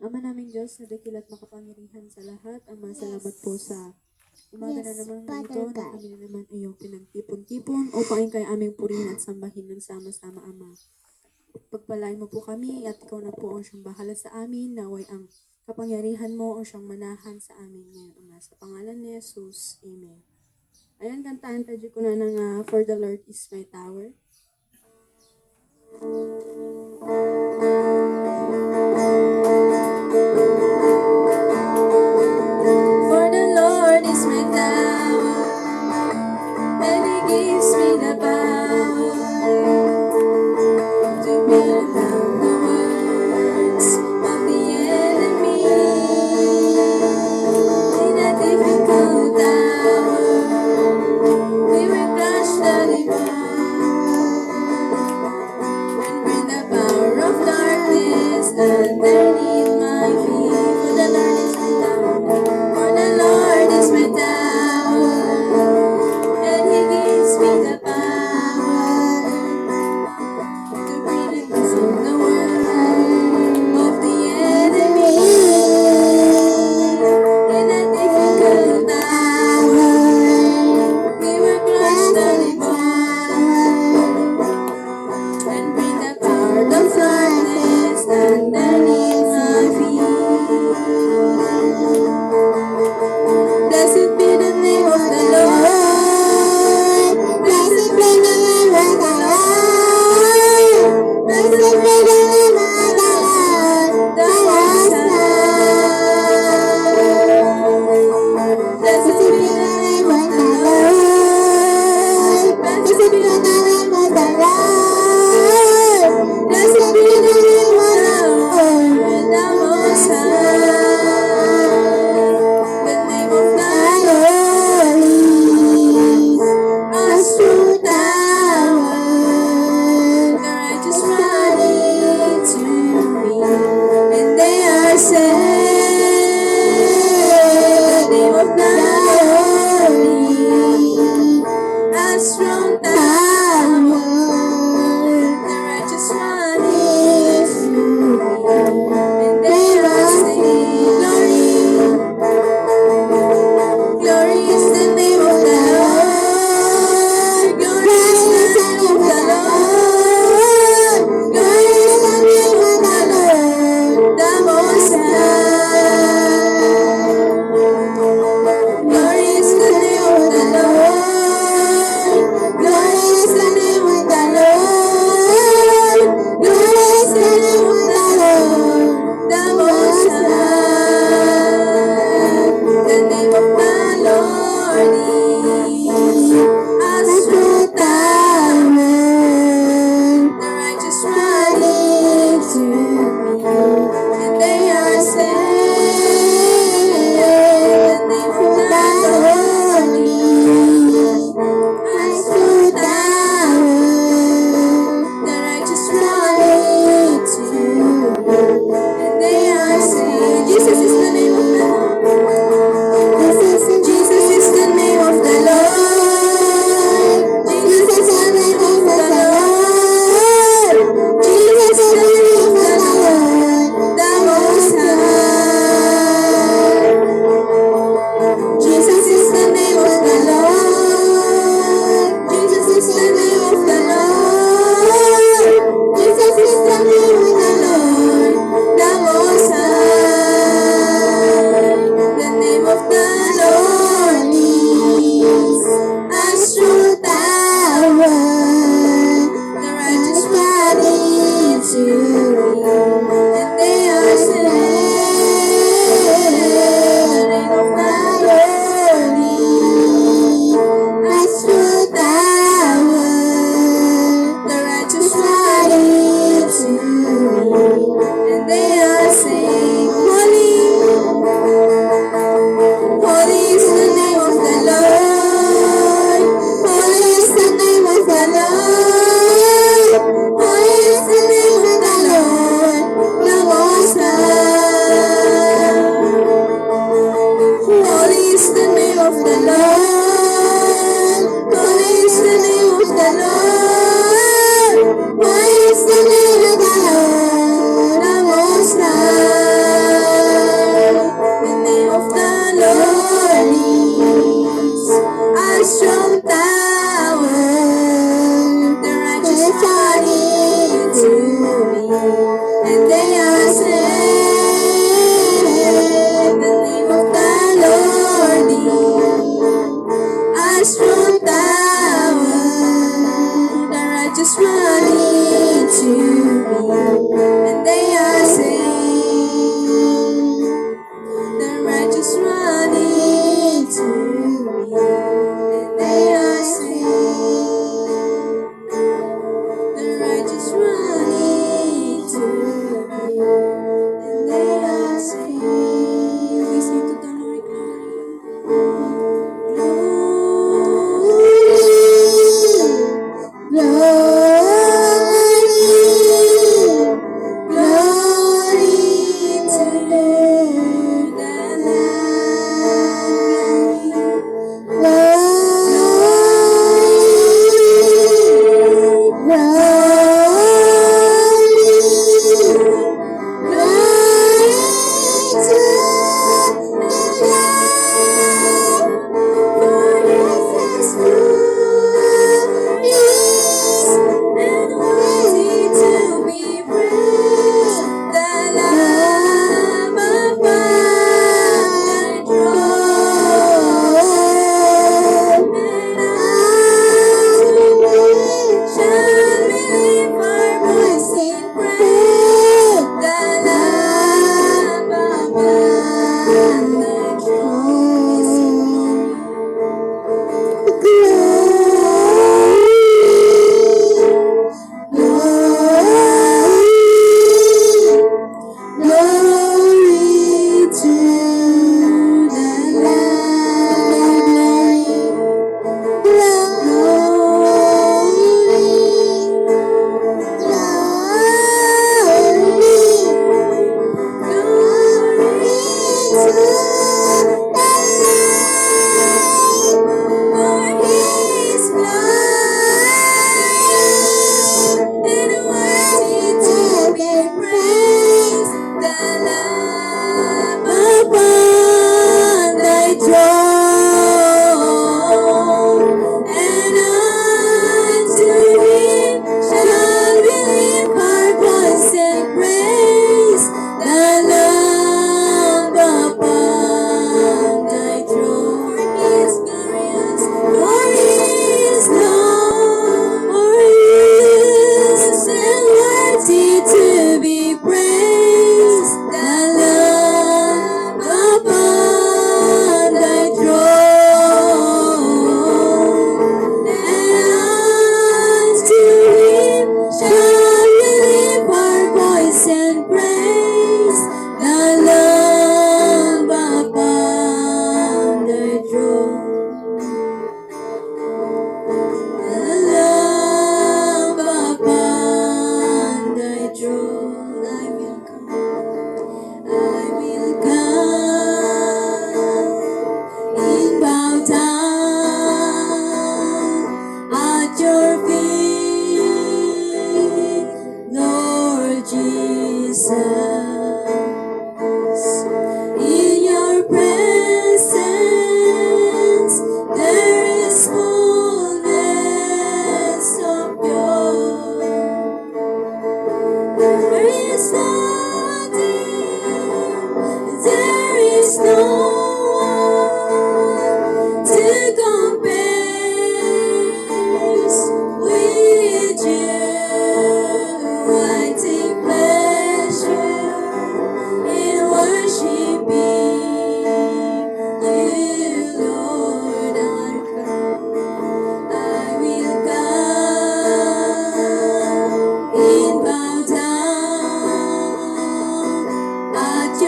Ama naming Diyos, na dakil at makapangyarihan sa lahat, Ama, salamat po sa umaga na naman ganito na kami na naman iyong pinagtipon-tipon upang kayo aming purihin at sambahin ng sama-sama, Ama. Pagpalain mo po kami at ikaw na po ang siyang bahala sa amin, naway ang kapangyarihan mo ang siyang manahan sa amin ngayon, Ama. Sa pangalan ni Jesus, Amen. Ayan, kantaan tayo ko na ng For the Lord is my tower. For the Lord is my tower, and He gives me the power to bring down the words of the enemy. In a difficult hour, He will crush the devourer, and bring the power of darkness underneath my feet. For the Lord is my tower, and He gives me the power to bring down the world of the enemy. In a difficult hour, He will crush the devourer and bring the power of darkness underneath my feet. Blessed be the name of the Lord. Blessed be the name of the Lord. Blessed be the name of the Lord, the Most High. Blessed be the name of the Lord. Blessed be the name of the Lord. Blessed be the name of the Lord, the Most High. The name of the Lord is a strong tower. The righteous run into me, and they are saved. The name of the Lord is a strong tower. The righteous run into me, and they are saved. Glory is the name of the Lord. Glory is the name of the Lord. Glory is the name of the Lord, the Most High. Glory is the name of the Lord. Glory is the name of the Lord. Glory is the name of the Lord, the Most High. The name of the Lord is a strong tower. The righteous run into me, and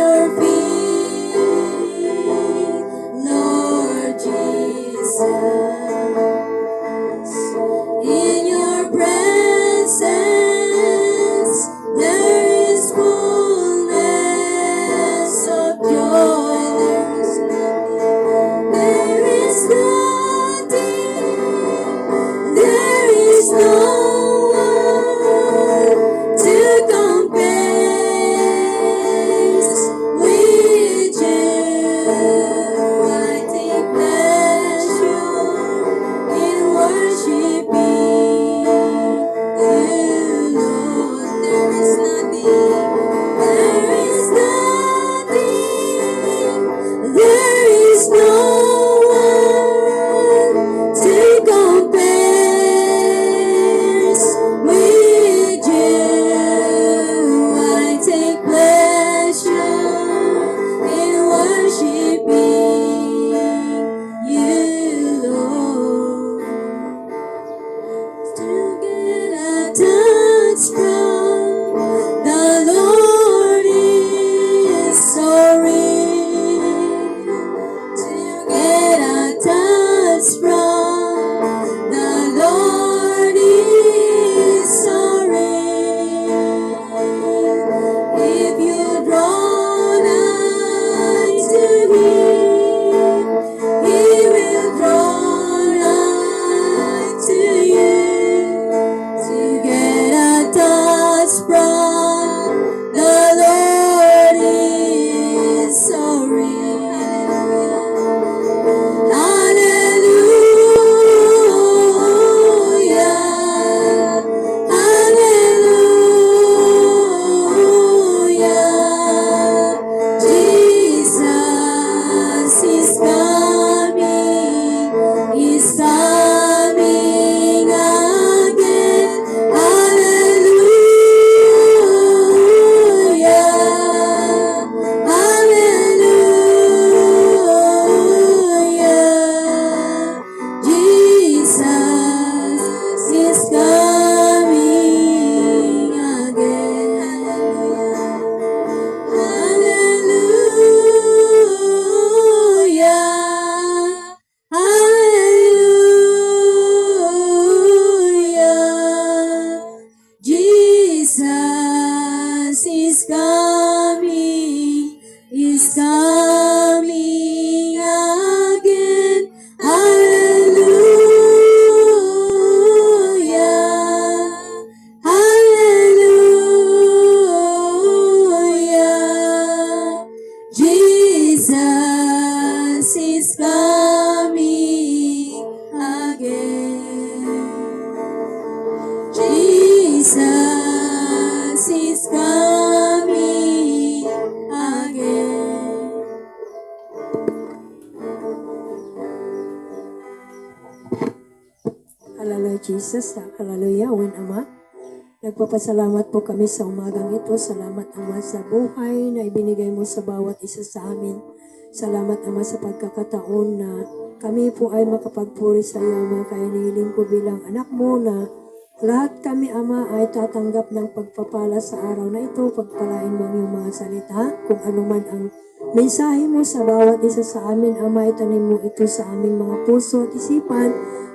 your feet, Lord Jesus. In your presence, there is fullness of joy. There is nothing, there is no one to compare with you. I take pleasure in worshiping you, Lord. There is nothing, there is no one to compare with you. I take pleasure in worshiping you, Lord. To get a touch from the Lord is so real. To get a touch from the Lord is so real. If you draw nigh to Him, He will draw nigh to you. To get a touch from the Lord is so real. Hallelujah, hallelujah. Jesus is coming again. Hallelujah, hallelujah. Jesus is coming again. Hallelujah, hallelujah. Jesus is coming again. Hallelujah, hallelujah. Jesus is coming again. Jesus is coming again. Hallelujah, Jesus. Hallelujah, Win Ama. Nagpapasalamat po kami sa umagang ito. Salamat, Ama, sa buhay na ibinigay mo sa bawat isa sa amin. Salamat, Ama, sa pagkakataon na kami po ay makapagpuri sa iyo, Ama. Kaya nihiling ko bilang anak mo na lahat kami, Ama, ay tatanggap ng pagpapala sa araw na ito. Pagpalain mo ang iyong mga salita. Kung ano man ang mensahe mo sa bawat isa sa amin, Ama, itanim mo ito sa aming mga puso at isipan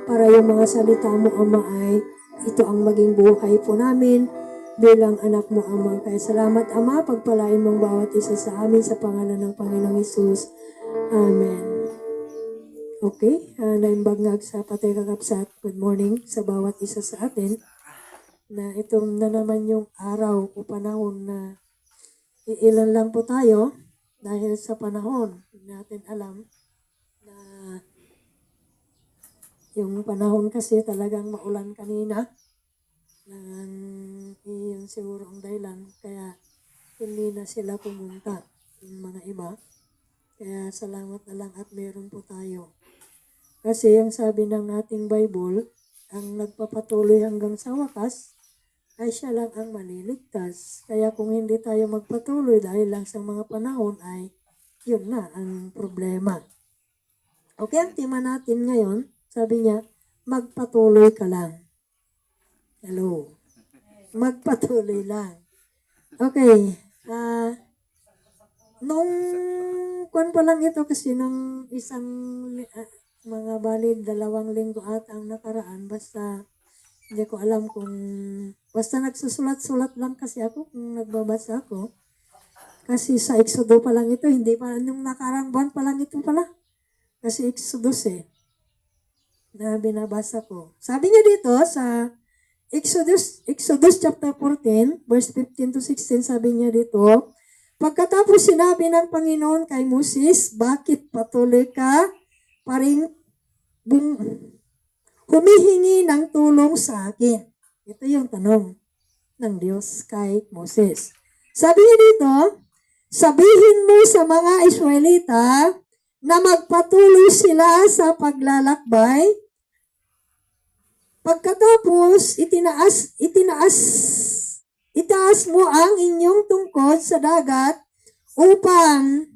para yung mga salita mo, Ama, ay ito ang maging buhay po namin bilang anak mo, Ama. Kaya salamat, Ama, pagpalain mong bawat isa sa amin sa pangalan ng Panginoong Hesus. Amen. Okay, naimbagngag sa patay kakapsat. Good morning sa bawat isa sa atin. Na itong na naman yung araw o panahon na iilan lang po tayo dahil sa panahon. Hindi natin alam na yung panahon kasi talagang maulan kanina. Yun siguro ang dahilan. Kaya hindi na sila pumunta, yung mga iba. Kaya salamat na lang at meron po tayo. Kasi ang sabi ng ating Bible, ang nagpapatuloy hanggang sa wakas, ay siya lang ang maliligtas. Kaya kung hindi tayo magpatuloy dahil lang sa mga panahon, ay yun na ang problema. Okay, ang tema natin ngayon, sabi niya, magpatuloy ka lang. Hello. Magpatuloy lang. Okay. Nung kwan pa lang ito kasi nung isang mga balid, 2 linggo ata ang nakaraan, basta hindi ko alam kung basta nagsusulat-sulat lang kasi ako kung nagbabasa ako. Kasi sa Exodo pa lang ito, hindi pa, yung nakarang buwan pa lang ito pala. Kasi Exodus na binabasa ko. Sabi niya dito sa Exodus chapter 14, verse 15 to 16, sabi niya dito, pagkatapos sinabi ng Panginoon kay Moses, bakit patuloy ka pa rin humihingi ng tulong sa akin? Ito yung tanong ng Diyos kay Moses. Sabi niya dito, sabihin mo sa mga Israelita na magpatuloy sila sa paglalakbay. Pagkatapos, itaas mo ang inyong tungkod sa dagat upang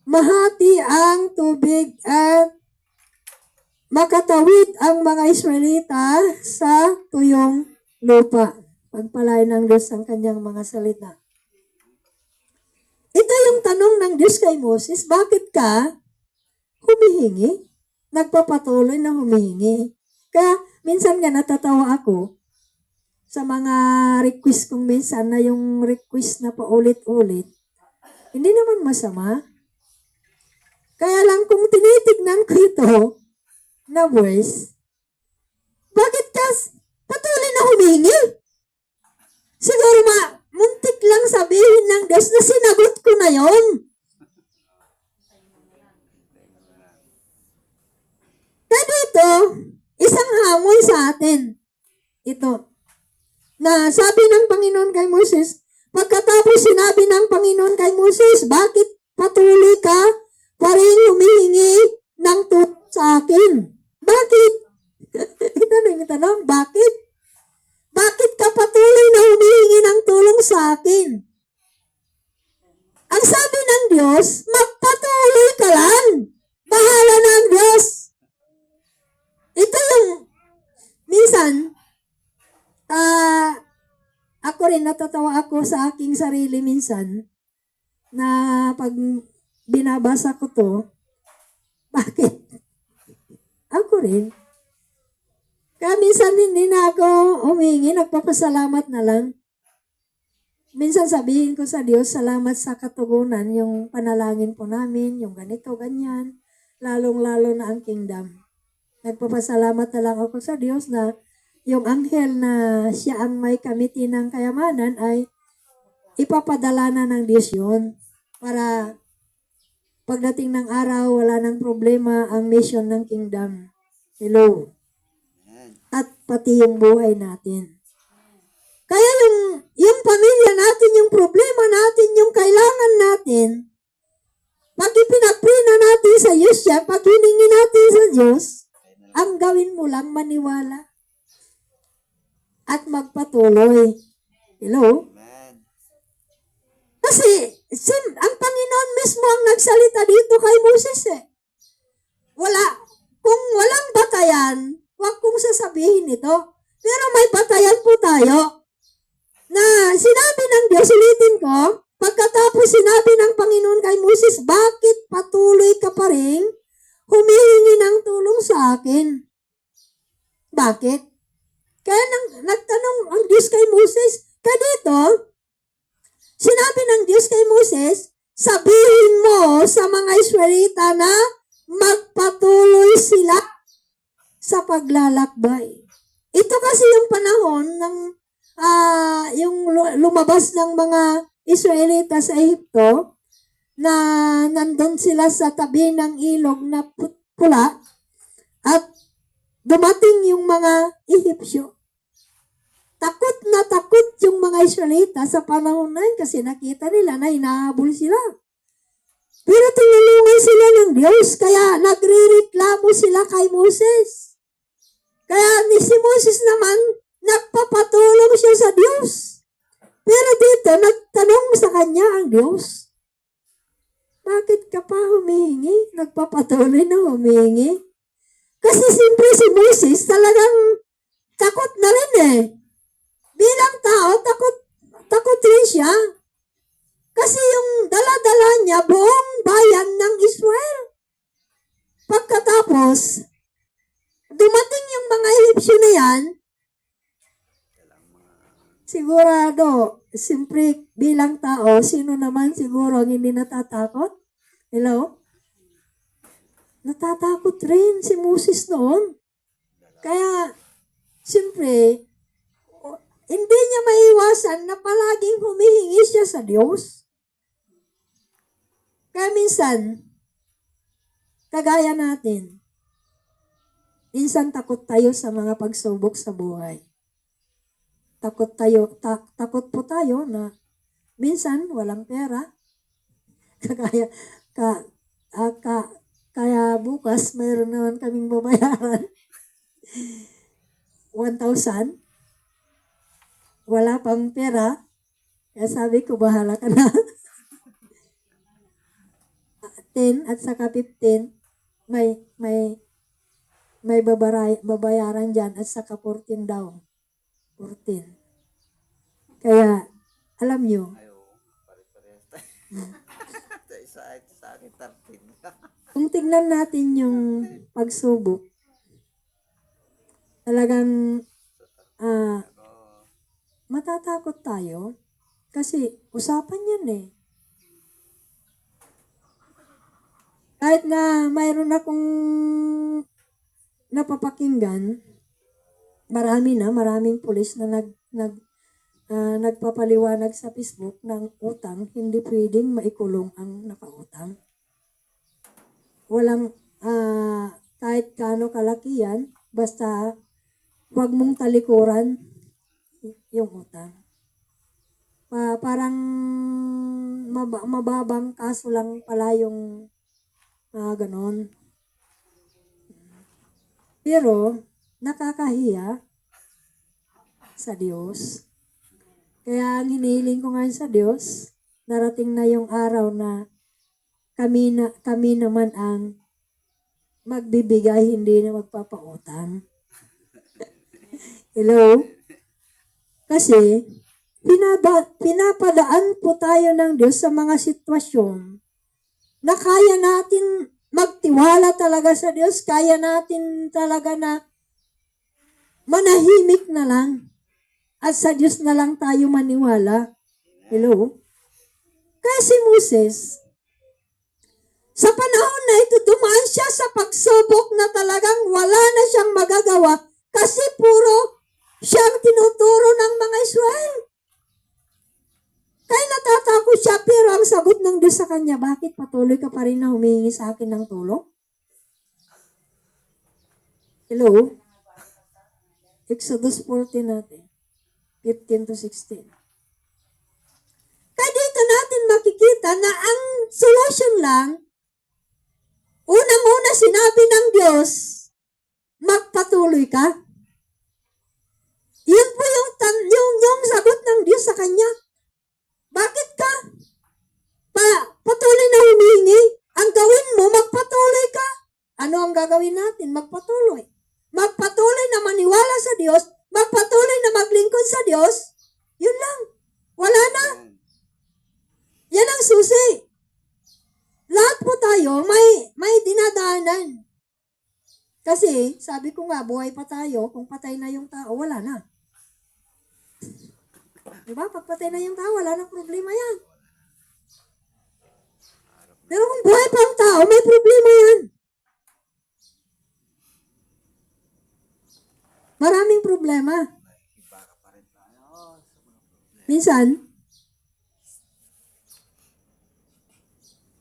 mahati ang tubig at makatawid ang mga Israelita sa tuyong lupa. Pagpalain ng Diyos ang kanyang mga salita. Ito yung tanong ng Diyos kay Moses, bakit ka humihingi? Nagpapatuloy na humihingi. Kaya minsan nga natatawa ako sa mga request kong minsan na yung request na paulit-ulit. Hindi naman masama. Kaya lang kung tinitignan ko ito na verse, bakit ka patuloy na humihingi? Siguro muntik lang sabihin ng Diyos na sinagot ko na yon. Kaya dito, isang hamon sa atin. Ito, na sabi ng Panginoon kay Moses, pagkatapos sinabi ng Panginoon kay Moses, bakit patuloy ka pa rin humihingi ng tulong sa akin? Bakit? Ito na yung tanong, bakit? Bakit ka patuloy na humihingi ng tulong sa akin? Ang sabi ng Diyos, magpatuloy ka lang. Bahala na ang Diyos. Ito yung, minsan, ako rin natatawa ako sa aking sarili minsan, na pag binabasa ko to, bakit? Ako rin. Kaya minsan hindi na ako humingi, nagpapasalamat na lang. Minsan sabihin ko sa Diyos, salamat sa katugunan, yung panalangin po namin, yung ganito, ganyan, lalong-lalo na ang kingdom. Nagpapasalamat na lang ako sa Diyos na yung anghel na siya ang may kamiti ng kayamanan ay ipapadala na ng Diyos yun para pagdating ng araw, wala nang problema ang mission ng kingdom. Hello. At pati yung buhay natin. Kaya yung pamilya natin, yung problema natin, yung kailangan natin, pag ipinag-pray na natin sa Diyos siya, pag hiningi natin sa Diyos, ang gawin mo lang maniwala at magpatuloy. Hello? Kasi ang Panginoon mismo ang nagsalita dito kay Moses Kung walang batayan, huwag kong sasabihin ito. Pero may batayan po tayo na sinabi ng Diyos, ulitin ko, pagkatapos sinabi ng Panginoon kay Moses, bakit patuloy ka pa rin humihingi ng tulong sa akin? Bakit? Kaya nagtanong ang Diyos kay Moses, kaya dito, sinabi ng Diyos kay Moses, sabihin mo sa mga Israelita na magpatuloy sila sa paglalakbay. Ito kasi yung panahon ng yung lumabas ng mga Israelita sa Ehipto na nandun sila sa tabi ng ilog na pula at dumating yung mga Ehipsyo. Takot na takot yung mga Israelita sa panahon na yun kasi nakita nila na hinahabol sila. Pero tinulungan sila ng Diyos, kaya nagre-reklamo sila kay Moses. Kaya si Moses naman, nagpapatulong siya sa Diyos. Pero dito, nagtanong sa kanya ang Diyos, bakit ka pa humihingi? Nagpapatuloy na humihingi? Kasi siyempre si Moses talagang takot na rin Bilang tao, takot rin siya. Kasi yung dala-dala niya, niya buong bayan ng Israel. Pagkatapos, dumating yung mga Ehipsyo na yan, sigurado, siyempre bilang tao, sino naman siguro ang hindi natatakot? Hello? Natatakot rin si Moses noon. Kaya, siyempre, hindi niya maiwasan na palaging humihingi siya sa Diyos. Kaya minsan, kagaya natin, minsan takot tayo sa mga pagsubok sa buhay. Takot po tayo na minsan walang pera. Kaya bukas mayroon naman kaming babayaran. 1,000. Wala pang pera. Kaya sabi ko, bahala ka na. 10 at saka 15, may babayaran dyan at saka 14 daw. 14. Kaya, alam nyo, Sa akin, 13. kung tignan natin yung pagsubok, talagang matatakot tayo kasi usapan yan eh. Kahit na mayroon akong napapakinggan, maraming pulis na nagpapaliwanag sa Facebook ng utang, hindi pwedeng maikulong ang nakautang. Walang kahit kano kalaki yan, basta huwag mong talikuran yung utang. Parang mababang kaso lang pala yung ganon. Pero, nakakahiya sa Diyos. Kaya ang hinihiling ko ngayon sa Diyos, darating na yung araw na kami naman ang magbibigay, hindi na magpapautang. Hello? Kasi, pinapadaan po tayo ng Diyos sa mga sitwasyon na kaya natin magtiwala talaga sa Diyos, kaya natin talaga na manahimik na lang at sa Diyos na lang tayo maniwala. Hello? Kaya si Moses, sa panahon na ito, dumaan siya sa pagsubok na talagang wala na siyang magagawa kasi puro siyang tinuturo ng mga Israel. Kaya natatakot siya, pero ang sagot ng Diyos sa kanya, bakit patuloy ka pa rin na humingi sa akin ng tulong? Hello? Exodus 14 natin, 15 to 16. Kaya dito natin makikita na ang solution lang, unang-una sinabi ng Diyos, magpatuloy ka. Yun po yung sagot ng Diyos sa kanya. Bakit ka patuloy na humingi? Ang gawin mo, magpatuloy ka. Ano ang gagawin natin? Magpatuloy. Magpatuloy na maniwala sa Diyos, magpatuloy na maglingkod sa Diyos. Yun lang. Wala na. Yan ang susi. Lahat po tayo may dinadaanan. Kasi, sabi ko nga, buhay pa tayo, kung patay na yung tao, wala na. Diba? Pag patay na yung tao, wala nang problema yan. Pero kung buhay pa ang tao, may problema yan. Maraming problema. Minsan,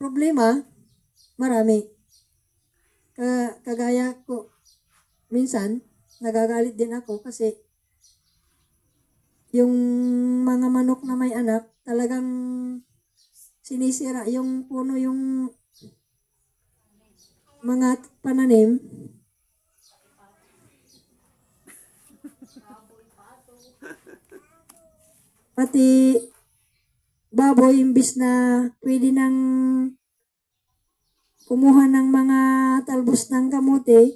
problema, marami. Kagaya ko, minsan, nagagalit din ako kasi yung mga manok na may anak, talagang sinisira yung puno, yung mga pananim. Pati baboy, imbis na pwede nang kumuha ng mga talbos ng kamote,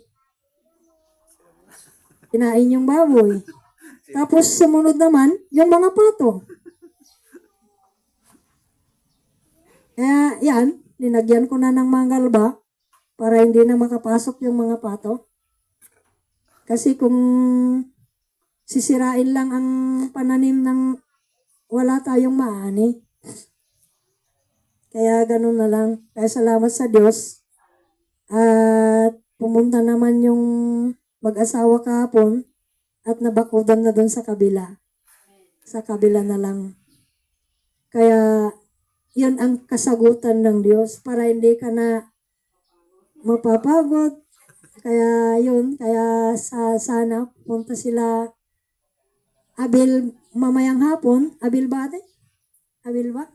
kinain yung baboy. Tapos sumunod naman, yung mga pato. Kaya Kaya yan, linagyan ko na ng mangalba para hindi na makapasok yung mga pato. Kasi kung sisirain lang ang pananim ng wala tayong maani. Kaya ganun na lang. Kaya salamat sa Diyos. At pumunta naman yung mag-asawa kahapon at nabakudan na doon sa kabila. Sa kabila na lang. Kaya yun ang kasagutan ng Diyos para hindi ka na mapapagod. Kaya yun, kaya sana punta sila Abil mamayang hapon. Abil ba ate? Abil ba?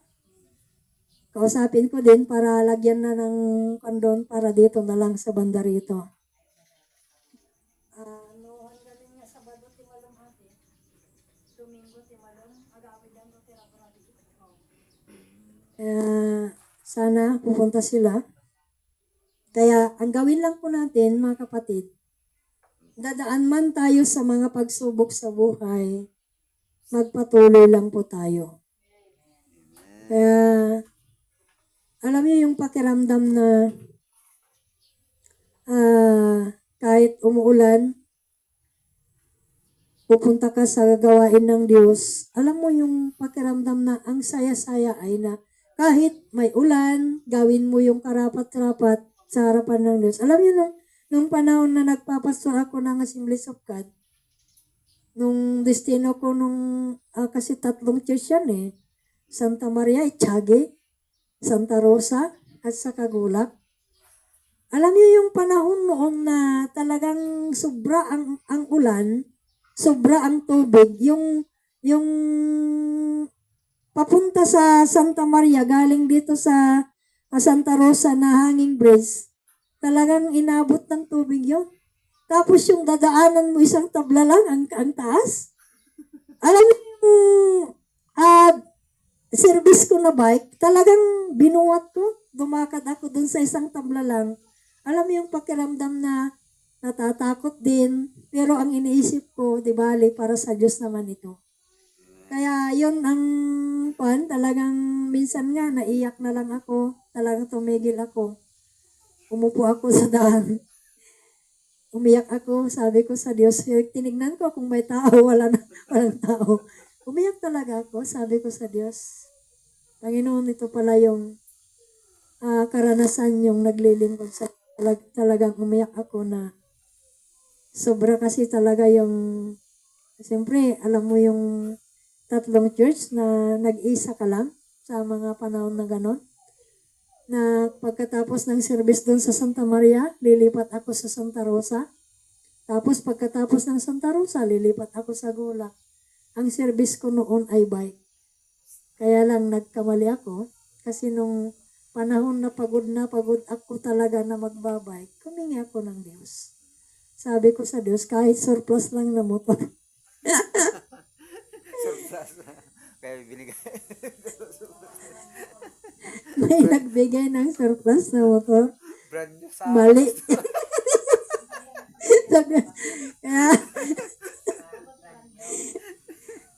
Kausapin ko din para lagyan na ng kondon para dito na lang sa banda rito. Kaya sana pupunta sila. Kaya ang gawin lang po natin mga kapatid, dadaan man tayo sa mga pagsubok sa buhay, magpatuloy lang po tayo. Kaya alam niyo yung pakiramdam na kahit umuulan, pupunta ka sa gawain ng Diyos, alam mo yung pakiramdam na ang saya-saya ay na kahit may ulan, gawin mo yung karapat-rapat sa harapan ng Diyos. Alam niyo nung panahon na nagpapastor ako ng Assemblies of God, nung destino ko kasi 3 church yan eh. Santa Maria, Itiague, Santa Rosa, at sa Cagulak. Alam niyo yung panahon noon na talagang sobra ang ulan, sobra ang tubig, yung papunta sa Santa Maria, galing dito sa Santa Rosa na hanging bridge, talagang inabot ng tubig yun. Tapos yung dadaanan mo isang tabla lang, ang taas. Alam mo yung service ko na bike, talagang binuhat ko. Dumakad ako dun sa isang tabla lang. Alam mo yung pakiramdam na natatakot din, pero ang iniisip ko, di bali, para sa Diyos naman ito. Kaya yun ang talagang minsan nga naiyak na lang ako, talagang tumigil ako. Umupo ako sa daan. Umiyak ako, sabi ko sa Diyos, tinignan ko kung may tao, walang tao. Umiyak talaga ako, sabi ko sa Diyos, Panginoon, ito pala yung karanasan yung naglilingkod sa talagang umiyak ako na sobra kasi talaga yung, siyempre, alam mo yung 3 church na nag-isa ka lang sa mga panahon na ganon. Na pagkatapos ng service doon sa Santa Maria, lilipat ako sa Santa Rosa. Tapos pagkatapos ng Santa Rosa, lilipat ako sa Gulak. Ang service ko noon ay bike. Kaya lang nagkamali ako kasi nung panahon na pagod ako talaga na magbabike, humingi ako ng Diyos. Sabi ko sa Diyos, kahit surplus lang na motor. Surprise. Kaya binigay. May nagbigay ng surplus na motor. Brand new sa Mali.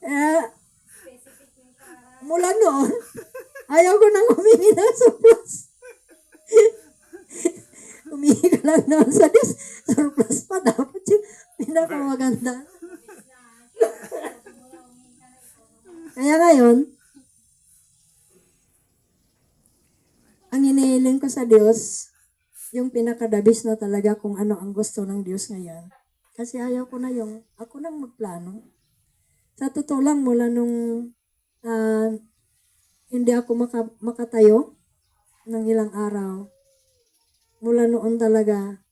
kaya, mula noon, ayaw ko nang humingi ng surplus. Humingi ka lang naman sa Diyos. Surplus pa dapat yung pinakamaganda. Kaya ngayon, ang inihiling ko sa Diyos, yung pinakadabis na talaga kung ano ang gusto ng Diyos ngayon. Kasi ayaw ko na ako nang magplano. Sa totoo lang, mula nung hindi ako makatayo ng ilang araw, mula noon talaga,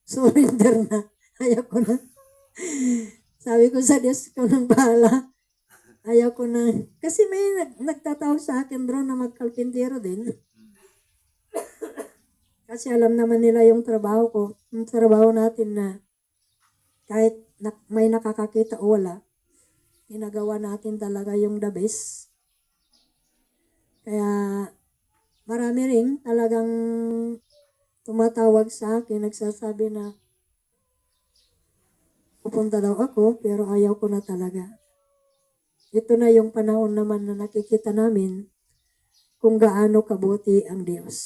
surrender na. Ayaw ko na. Sabi ko sa Diyos, ikaw nang bahala. Ayaw ko na. Kasi may nagtatawag sa akin bro na magkalpintero din. Kasi alam naman nila yung trabaho ko. Yung trabaho natin na kahit may nakakakita o wala, ginagawa natin talaga yung the best. Kaya marami rin talagang tumatawag sa akin, nagsasabi na pupunta daw ako, pero ayaw ko na talaga. Ito na yung panahon naman na nakikita namin kung gaano kabuti ang Diyos.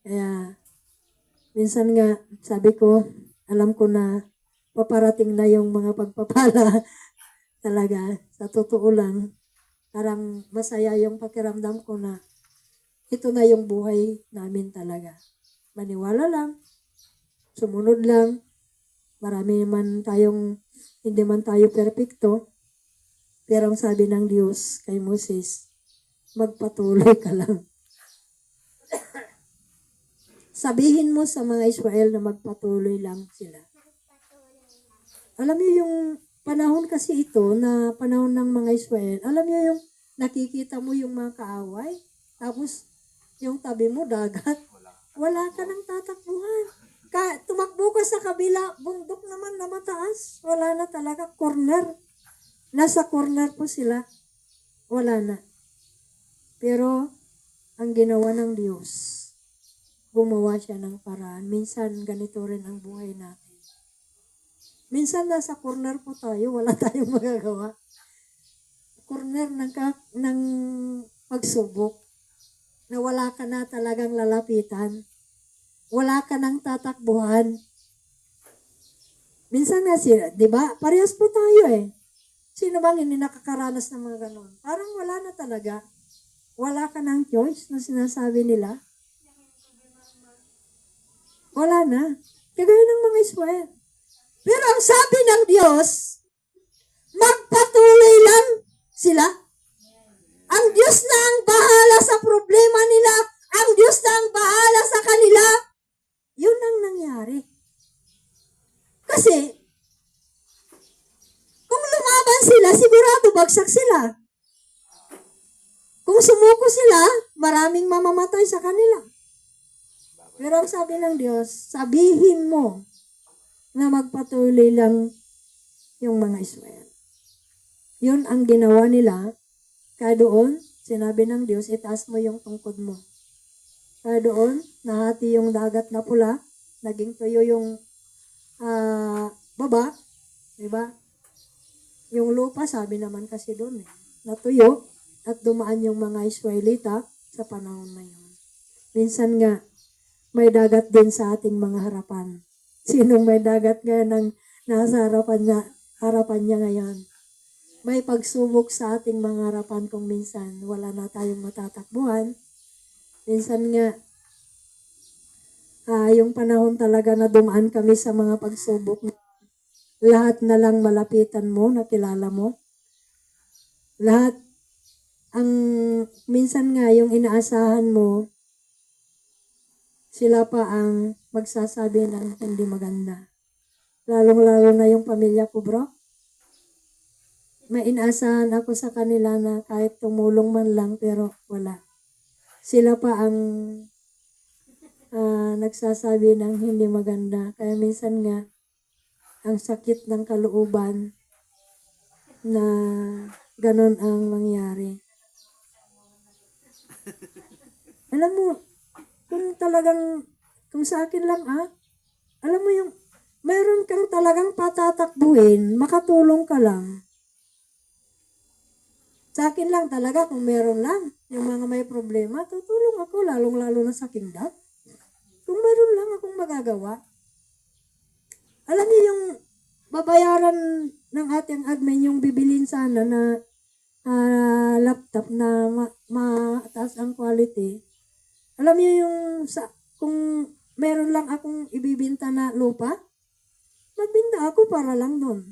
Kaya, minsan nga, sabi ko, alam ko na paparating na yung mga pagpapala talaga. Sa totoo lang, parang masaya yung pakiramdam ko na ito na yung buhay namin talaga. Maniwala lang, sumunod lang. Marami naman tayong, hindi man tayo perpekto. Pero ang sabi ng Diyos kay Moses, magpatuloy ka lang. Sabihin mo sa mga Israel na magpatuloy lang sila. Alam niyo yung panahon kasi ito, na panahon ng mga Israel, alam niyo yung nakikita mo yung mga kaaway, tapos yung tabi mo dagat, wala ka nang tatakbuhan. Tumakbo ka sa kabila, bundok naman na mataas, wala na talaga, corner. Nasa corner po sila, wala na. Pero, ang ginawa ng Diyos, gumawa siya ng paraan. Minsan, ganito rin ang buhay natin. Minsan, nasa corner po tayo, wala tayong magagawa. Corner ng pagsubok, na wala ka na talagang lalapitan. Wala ka nang tatakbuhan. Minsan nga sila, di ba? Parehas po tayo eh. Sino bang hindi nakakaranas ng mga ganon? Parang wala na talaga. Wala ka ng choice na sinasabi nila. Wala na. Kagaya ng mga Israel. Pero ang sabi ng Diyos, magpatuloy lang sila. Ang Diyos na ang bahala sa problema nila. Ang Diyos na ang bahala sa kanila. Yun ang nangyari. Kasi, kung lumaban sila, sigurado bagsak sila. Kung sumuko sila, maraming mamamatay sa kanila. Pero ang sabi ng Diyos, sabihin mo na magpatuloy lang yung mga Israel. Yun ang ginawa nila. Kaya doon, sinabi ng Diyos, itaas mo yung tungkod mo. Kaya doon, nahati yung dagat na pula, naging tuyo yung baba, diba? Yung lupa, sabi naman kasi doon natuyo at dumaan yung mga Israelita sa panahon na yun. Minsan nga, may dagat din sa ating mga harapan. Sinong may dagat ngayon ang nasa harapan niya ngayon? May pagsubok sa ating mga harapan kung minsan wala na tayong matatakbuhan. Minsan nga, yung panahon talaga na dumaan kami sa mga pagsubok, lahat na lang malapitan mo, nakilala mo. Lahat, ang minsan nga yung inaasahan mo, sila pa ang magsasabi ng hindi maganda. Lalong-lalo na yung pamilya ko, bro. May inaasahan ako sa kanila na kahit tumulong man lang, pero wala. Sila pa ang nagsasabi ng hindi maganda. Kaya minsan nga, ang sakit ng kalooban na ganon ang mangyari. Alam mo, kung sa akin lang alam mo yung, mayroon kang talagang patatakbuhin, makatulong ka lang. Sa akin lang talaga, kung meron lang, yung mga may problema, tutulong ako, lalong-lalo na sa kingdom. Kung meron lang akong magagawa. Alam niyo yung babayaran ng ating admin, yung bibilin sana na laptop na mataas ang quality. Alam niyo yung kung meron lang akong ibibinta na lupa, magbinta ako para lang doon.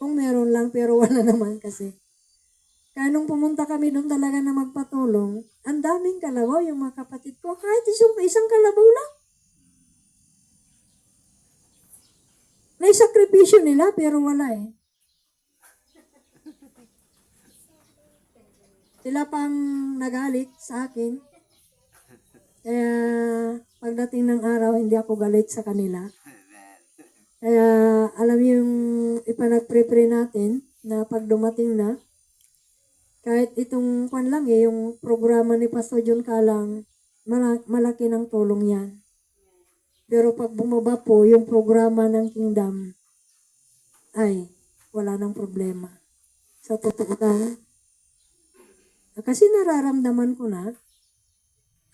Kung meron lang, pero wala naman kasi. Kaya nung pumunta kami doon talaga na magpatulong, ang daming kalabaw yung mga kapatid ko. Kahit isang kalabaw lang. Naisakripisyo nila, pero wala Sila pang nagalit sa akin. Kaya pagdating ng araw, hindi ako galit sa kanila. Kaya alam yung ipanag-pre-pre natin na pag dumating na, kahit itong yung programa ni Pastor John Calang, malaki ng tulong yan. Pero pag bumaba po yung programa ng Kingdom, ay wala nang problema. Sa totoo lang, Kasi nararamdaman ko na,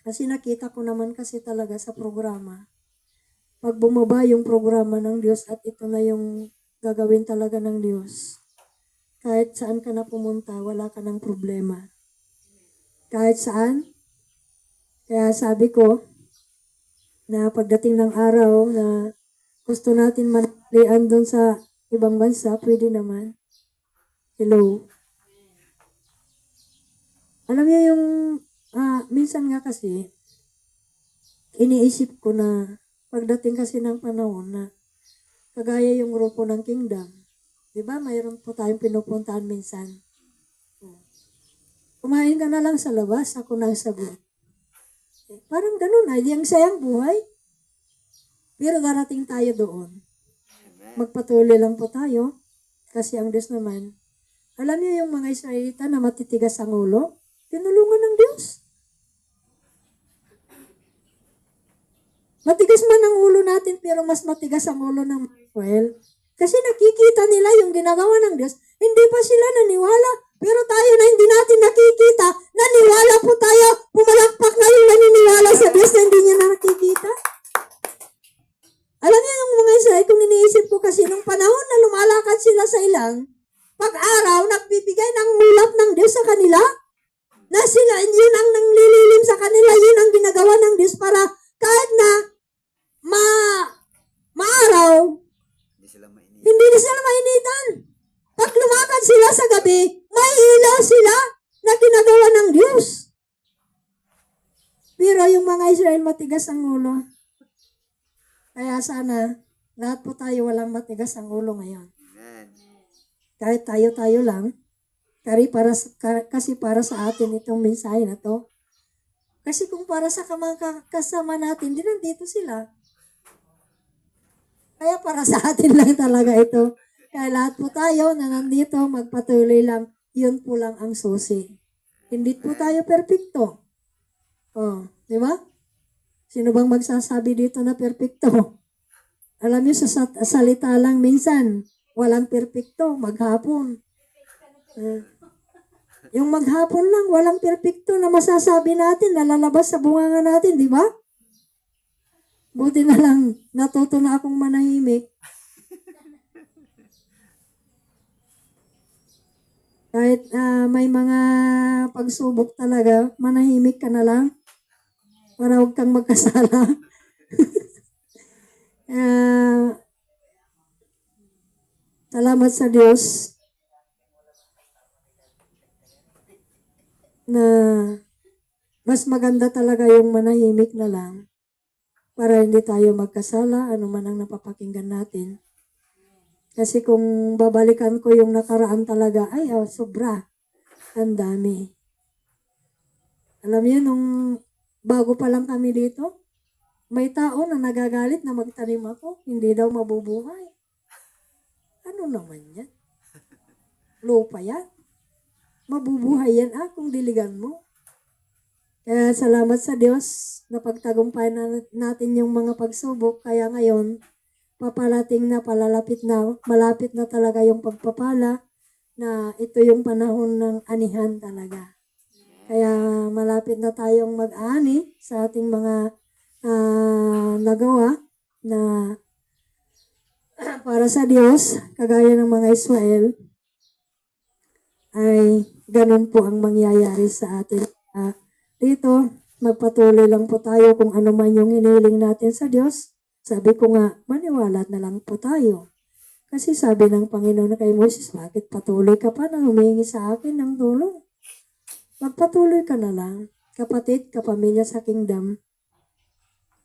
kasi nakita ko naman kasi talaga sa programa, pag bumaba yung programa ng Diyos at ito na yung gagawin talaga ng Diyos, kahit saan ka na pumunta, wala ka ng problema. Kahit saan. Kaya sabi ko, na pagdating ng araw na gusto natin manalian doon sa ibang bansa, pwede naman. Hello. Alam niyo yung, minsan nga kasi, iniisip ko na pagdating kasi ng panahon na kagaya yung grupo ng Kingdom, di ba, mayroon po tayong pinupuntahan minsan. Kumain ka na lang sa labas, ako nang sagot. Parang ganun ay, yung sayang buhay. Pero darating tayo doon. Magpatuloy lang po tayo. Kasi ang Diyos naman, alam niyo yung mga Israelita na matitigas ang ulo? Tinulungan ng Diyos. Matigas man ang ulo natin, pero mas matigas ang ulo ng Israel. Kasi nakikita nila yung ginagawa ng Diyos. Hindi pa sila naniwala. Pero tayo na hindi natin nakikita, naniwala po tayo. Pumalakpak na yung naniniwala sa Diyos na hindi niya na nakikita. Alam niyo yung mga Israel, kung iniisip ko kasi nung panahon na lumalakad sila sa ilang, pag-araw, nagbibigay ng mulap ng Diyos sa kanila, na sila, yun ang nanglililim sa kanila, yun ang ginagawa ng Diyos para kahit na maaraw, hindi na sila mainitan. Pag lumakad sila sa gabi, may ilaw sila na ginagawa ng Diyos. Pero yung mga Israel matigas ang ulo. Kaya sana, lahat po tayo walang matigas ang ulo ngayon. Amen. Kahit tayo-tayo lang. Kasi para sa atin itong mensahe na to. Kasi kung para sa kasama natin, di nandito sila. Kaya para sa atin lang talaga ito. Kaya lahat po tayo na nandito, magpatuloy lang. Yun po lang ang susi. Hindi po tayo perfecto. Oh, di ba? Sino bang magsasabi dito na perfecto? Alam niyo, sa salita lang minsan, walang perfecto, maghapon. Yung maghapon lang, walang perfecto na masasabi natin, nalalabas sa bunganga natin, di ba? Buti na lang, natuto na akong manahimik. Kahit may mga pagsubok talaga, manahimik ka na lang para huwag kang magkasala. Salamat sa Diyos na mas maganda talaga yung manahimik na lang para hindi tayo magkasala, ano man ang napapakinggan natin. Kasi kung babalikan ko yung nakaraan talaga, ay, sobra. Ang dami. Alam niyo, nung bago pa lang kami dito, may tao na nagagalit na magtanim ako, hindi daw mabubuhay. Ano naman yan? Lupa yan. Mabubuhay yan kung diligan mo. Kaya salamat sa Diyos na pagtagumpay natin yung mga pagsubok. Kaya ngayon, papalating na, malapit na talaga yung pagpapala na ito yung panahon ng anihan talaga. Kaya malapit na tayong mag-ani sa ating mga nagawa na para sa Diyos, kagaya ng mga Israel, ay ganun po ang mangyayari sa atin. Dito, magpatuloy lang po tayo kung ano man yung hiniling natin sa Diyos. Sabi ko nga, maniwala na lang po tayo. Kasi sabi ng Panginoon kay Moses, bakit patuloy ka pa na humingi sa akin ng tulong? Magpatuloy ka na lang. Kapatid, kapamilya sa kingdom,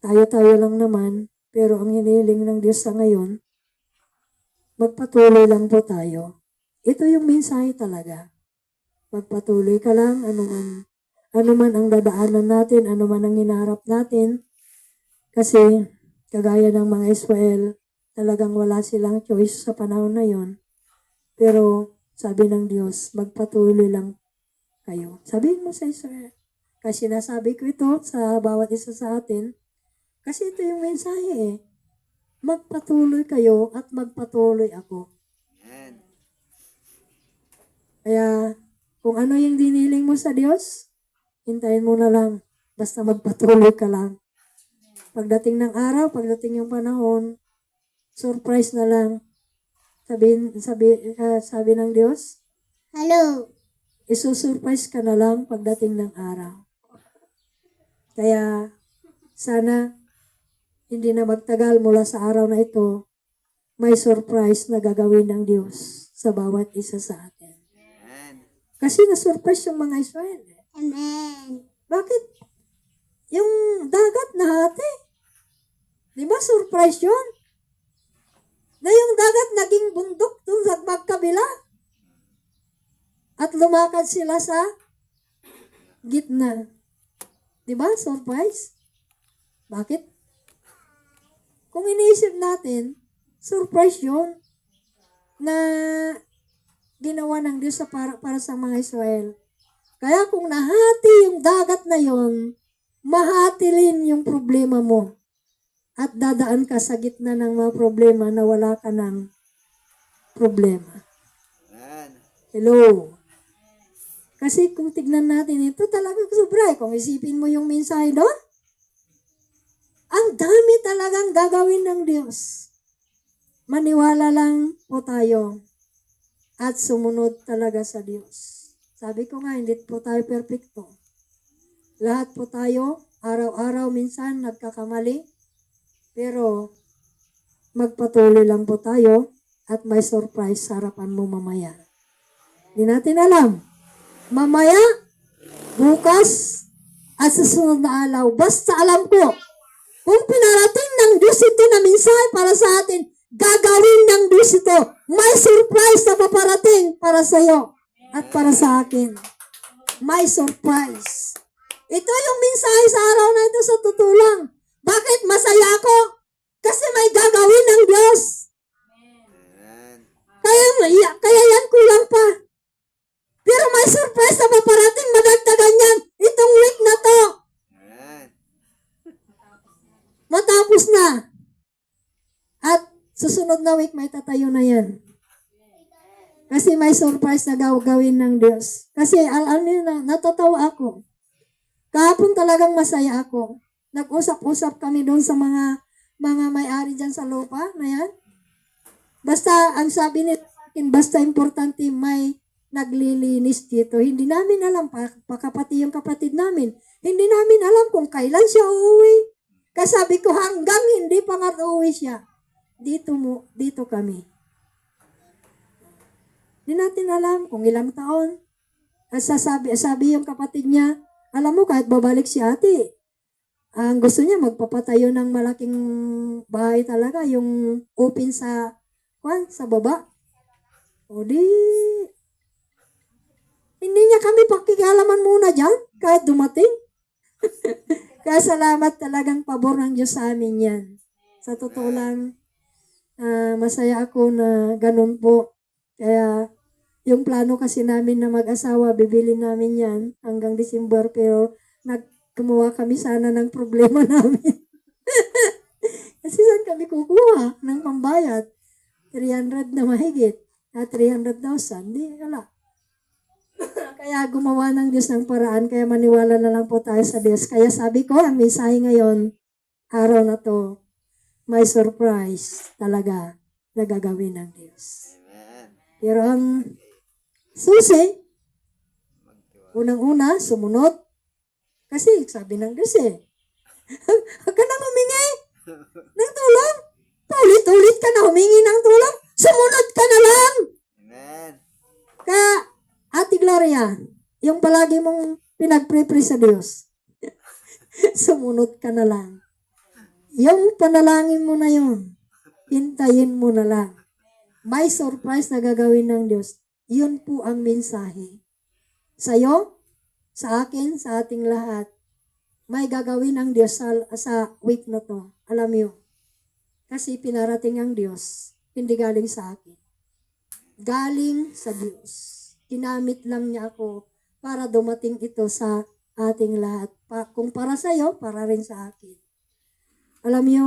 tayo-tayo lang naman, pero ang hiniling ng Diyos sa ngayon, magpatuloy lang po tayo. Ito yung mensahe talaga. Magpatuloy ka lang, ano man ang dadaanan natin, ano man ang hinaharap natin. Kasi, kagaya ng mga Israel, talagang wala silang choice sa panahon na yon. Pero, sabi ng Diyos, magpatuloy lang kayo. Sabihin mo sa Israel. Kasi sinasabi ko ito sa bawat isa sa atin. Kasi ito yung mensahe Magpatuloy kayo at magpatuloy ako. Amen. Kaya, Kung ano yung diniling mo sa Diyos, hintayin mo na lang. Basta magpatuloy ka lang. Pagdating ng araw, pagdating yung panahon, surprise na lang. Sabi ng Diyos, Hello. isusurprise ka na lang pagdating ng araw. Kaya, sana, hindi na magtagal mula sa araw na ito, may surprise na gagawin ng Diyos sa bawat isa sa atin. Amen. Kasi na-surprise yung mga Israel. Amen. Bakit? Yung dagat na hati. Di ba surprise yun? Na yung dagat naging bundok dun sa magkabila. At lumakad sila sa gitna. Di ba? Surprise? Bakit? Kung iniisip natin, surprise yun na ginawa ng Diyos para sa mga Israel. Kaya kung nahati yung dagat na yon, mahatilin yung problema mo. At dadaan ka sa gitna ng mga problema na wala ka ng problema. Amen. Hello? Kasi kung tignan natin ito, talagang sobra. Kung isipin mo yung mensahe doon, ang dami talagang gagawin ng Diyos. Maniwala lang po tayo at sumunod talaga sa Diyos. Sabi ko nga, hindi po tayo perfecto. Lahat po tayo, araw-araw minsan nagkakamali, pero magpatuloy lang po tayo at may surprise sa harapan mo mamaya. Hindi natin alam. Mamaya, bukas, at sa sunod na araw. Basta alam ko, kung pinarating ng Diyos ito na mensahe para sa atin, gagawin ng Diyos ito. May surprise na paparating para sa iyo at para sa akin. May surprise. Ito yung mensahe sa araw na ito sa tutulang. Bakit masaya ako? Kasi may gagawin ng Diyos. Amen. Kaya yan kulang pa. Pero may surprise na paparating, madagdagan yan. Itong week na to. Amen. Matapos na. At susunod na week, may tatayo na yan. Kasi may surprise na gawin ng Diyos. Kasi alam niyo na, natatawa ako. Kahapon talagang masaya ako. Nag-usap-usap kami doon sa mga may-ari dyan sa lupa na yan. Basta, ang sabi nila sa akin, basta importante may naglilinis dito. Hindi namin alam, pakapati yung kapatid namin. Hindi namin alam kung kailan siya uuwi. Kasabi ko, hanggang hindi pa nga uuwi siya. Dito kami. Hindi natin alam kung ilang taon. At sabi yung kapatid niya, alam mo, kahit babalik si ate, ang gusto niya magpapatayo ng malaking bahay talaga, yung open sa baba. O di, hindi niya kami pakikialaman muna dyan, kahit dumating. Kaya salamat talagang pabor ng Diyos sa amin yan. Sa totoo lang, masaya ako na ganun po. Kaya, yung plano kasi namin na mag-asawa, bibili namin yan hanggang December, pero gumawa kami sana ng problema namin. Kasi saan kami kukuha ng pambayad? 300 na mahigit. 300,000. Di, wala. Kaya gumawa ng Diyos ng paraan, kaya maniwala na lang po tayo sa Diyos. Kaya sabi ko, ang mensahe ngayon, araw na to, may surprise talaga na gagawin ng Diyos. Amen. Pero ang susi, unang-una, sumunod. Kasi sabi ng Diyos huwag ka nang humingi ng tulong. Paulit-ulit ka na humingi ng tulong. Sumunod ka na lang. Amen. Kaya, Ate Gloria, yung palagi mong pinag-pray sa Diyos, sumunod ka na lang. Yung panalangin mo na yun, hintayin mo na lang. May surprise na gagawin ng Diyos. Yun po ang mensahe. Sa'yo, sa akin, sa ating lahat, may gagawin ang Diyos sa week na to. Alam mo, kasi pinarating ang Diyos, hindi galing sa akin. Galing sa Diyos. Ginamit lang niya ako para dumating ito sa ating lahat. Kung para sa'yo, para rin sa akin. Alam niyo,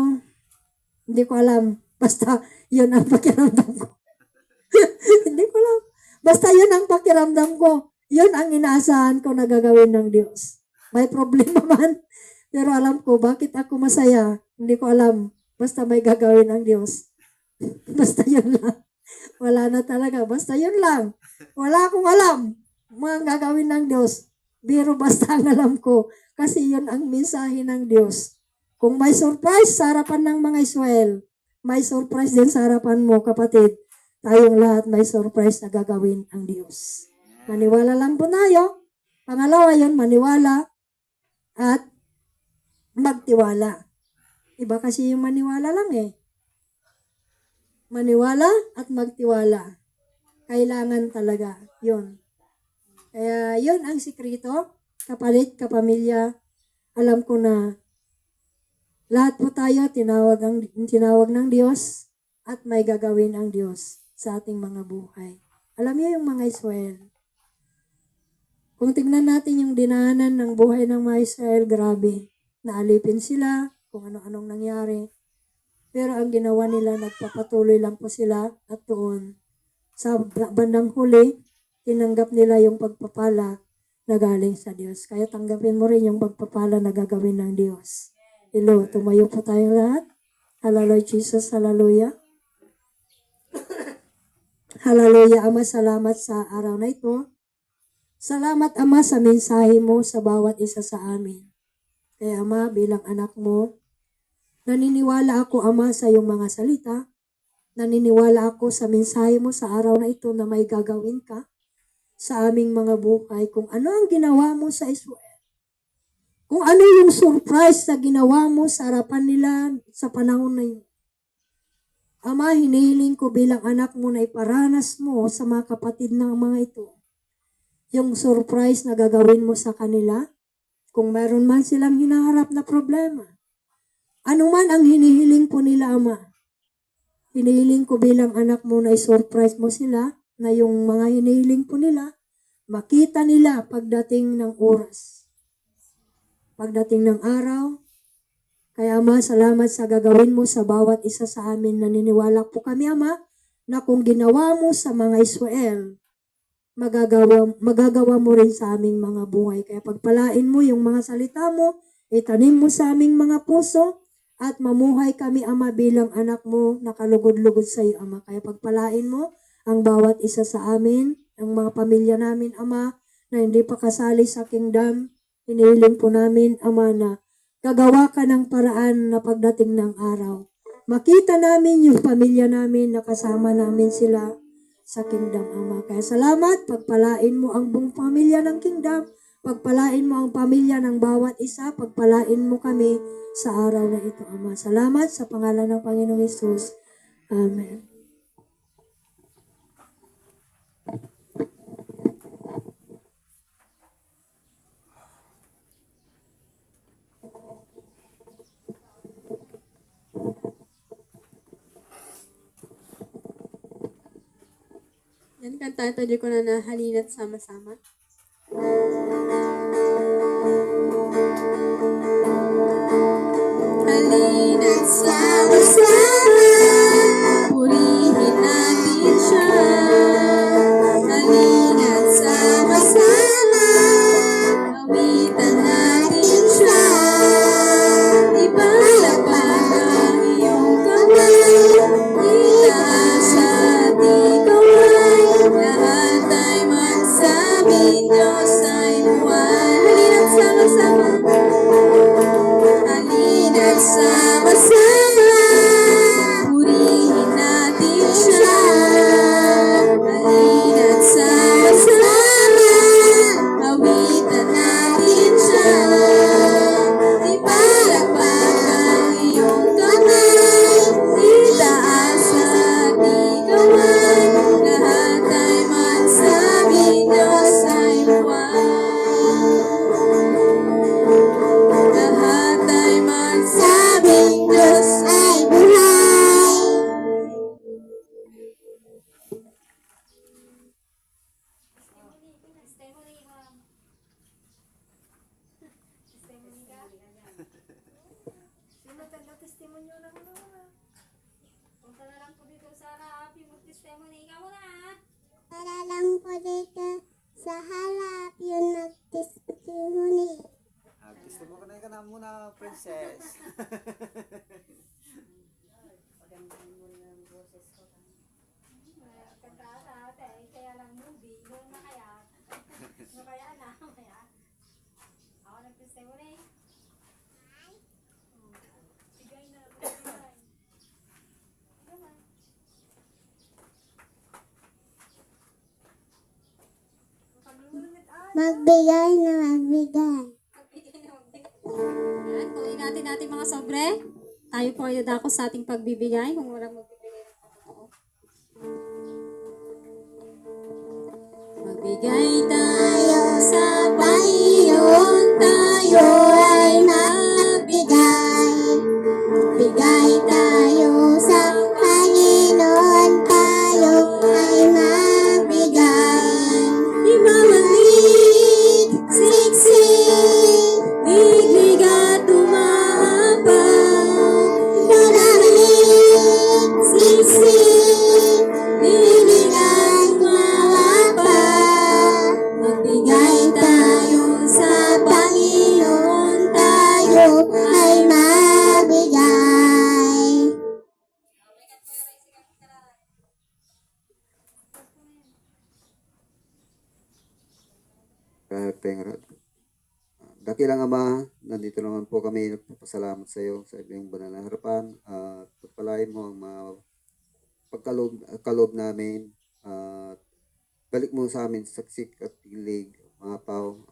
hindi ko alam. Basta yun ang pakiramdam ko. Hindi ko alam. Basta yun ang pakiramdam ko. Yun ang inaasahan ko na gagawin ng Diyos. May problema man, pero alam ko bakit ako masaya. Hindi ko alam. Basta may gagawin ng Diyos. Basta yun lang. Wala na talaga. Basta yun lang. Wala akong alam. Mga gagawin ng Diyos. Biro basta ang alam ko. Kasi yun ang mensahe ng Diyos. Kung may surprise sa harapan ng mga Israel, may surprise din sa harapan mo, kapatid. Tayong lahat may surprise na gagawin ang Diyos. Maniwala lang po tayo. Pangalawa yun, maniwala at magtiwala. Iba kasi yung maniwala lang eh. Maniwala at magtiwala. Kailangan talaga yun. Kaya yun ang sikreto. Kapalit, kapamilya, alam ko na lahat po tayo tinawag ng Diyos at may gagawin ang Diyos sa ating mga buhay. Alam niyo yung mga Israel. Kung tignan natin yung dinaanan ng buhay ng mga Israel, grabe. Naalipin sila, kung ano-anong nangyari. Pero ang ginawa nila, nagpapatuloy lang po sila at doon. Sa bandang huli, tinanggap nila yung pagpapala na galing sa Diyos. Kaya tanggapin mo rin yung pagpapala na gagawin ng Diyos. Hello, tumayo po tayong lahat. Hallelujah, Jesus, hallelujah. Hallelujah, Ama, salamat sa araw na ito. Salamat, Ama, sa mensahe mo sa bawat isa sa amin. Kaya, Ama, bilang anak mo, naniniwala ako, Ama, sa iyong mga salita. Naniniwala ako sa mensahe mo sa araw na ito na may gagawin ka sa aming mga buhay. Kung ano ang ginawa mo sa Israel. Kung ano yung surprise na ginawa mo sa harapan nila sa panahon na yun. Ama, hinihiling ko bilang anak mo na iparanas mo sa mga kapatid ng mga ito. Yung surprise na gagawin mo sa kanila, kung mayroon man silang hinaharap na problema. Ano man ang hinihiling po nila, Ama. Hinihiling ko bilang anak mo na i-surprise mo sila, na yung mga hinihiling po nila, makita nila pagdating ng oras. Pagdating ng araw. Kaya, Ama, salamat sa gagawin mo sa bawat isa sa amin. Naniniwala po kami, Ama, na kung ginawa mo sa mga Israel, magagawa mo rin sa aming mga buhay. Kaya pagpalain mo yung mga salita mo, itanim mo sa aming mga puso, at mamuhay kami, Ama, bilang anak mo, nakalugod-lugod sa iyo, Ama. Kaya pagpalain mo ang bawat isa sa amin, ang mga pamilya namin, Ama, na hindi pa kasali sa kingdom. Hinihiling po namin, Ama, na gagawa ka ng paraan na pagdating ng araw. Makita namin yung pamilya namin, nakasama namin sila sa kingdom, Ama. Kaya salamat, pagpalain mo ang buong pamilya ng kingdom, pagpalain mo ang pamilya ng bawat isa, pagpalain mo kami sa araw na ito, Ama. Salamat sa pangalan ng Panginoong Hesus. Amen. Yan, kantahan tayo ko na halina't sama-sama. Halina't sama-sama, purihin natin siya. Halina't sama-sama, awitan natin siya. Ipalapag ang iyong kamay, itaas at ikaway. Lahat ay magsabi, Diyos ay buwan. Halina't sama-sama. Halina't sama-sama, purihin natin siya. Halina't sama-sama, awitan natin siya. Ipalakpak ang iyong kamay, itaas at ikawan. Lahat ay magsabi, Diyos ay buwan. Lahat ay magsabing Diyos ay buhay. Para lang po dito Sa harap yung nagtistimony. Gusto mo ka na muna, princess. Magbigay na magbigay. Yan, kunin natin mga sobre. Tayo po ay dadako sa ating pagbibigay kung walang magbibigay ng totoo. Magbigay tayo sa Panginoon, tayo ay magbigay. Bigay tayo sa Panginoon, tayo ay magbigay. Imamalik, Siksik, biglig at umahapang. nananalik, siksik, bibigay mawapa. Magbigay tayo sa Panginoon, tayo ay magbigay. Pengrad. Dakilang Ama, nandito naman po kami nagpapasalamat sa iyo sa iyong banal na harapan at pagpalain mo ang mga pagkalob namin at balik mo sa amin saksik at pilig, mga pao.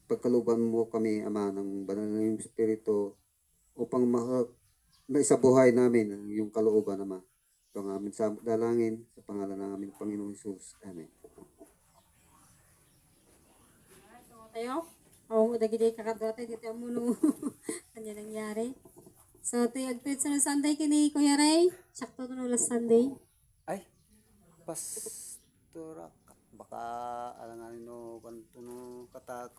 Pagkaluban mo kami, Ama, ng banal na iyong Espiritu upang maisabuhay namin ang iyong kalooban, Ama. Ito ang aming dalangin sa pangalan ng aming Panginoong Hesus. Amen. tayo. Oo, dagiti kakadwate, dito ang muno. Kanya nangyari. So, ito yung agpit sa Sunday kini Kuya Ray. Sakto to no last Sunday. Ay, pastora, baka alanganin no kanto no kata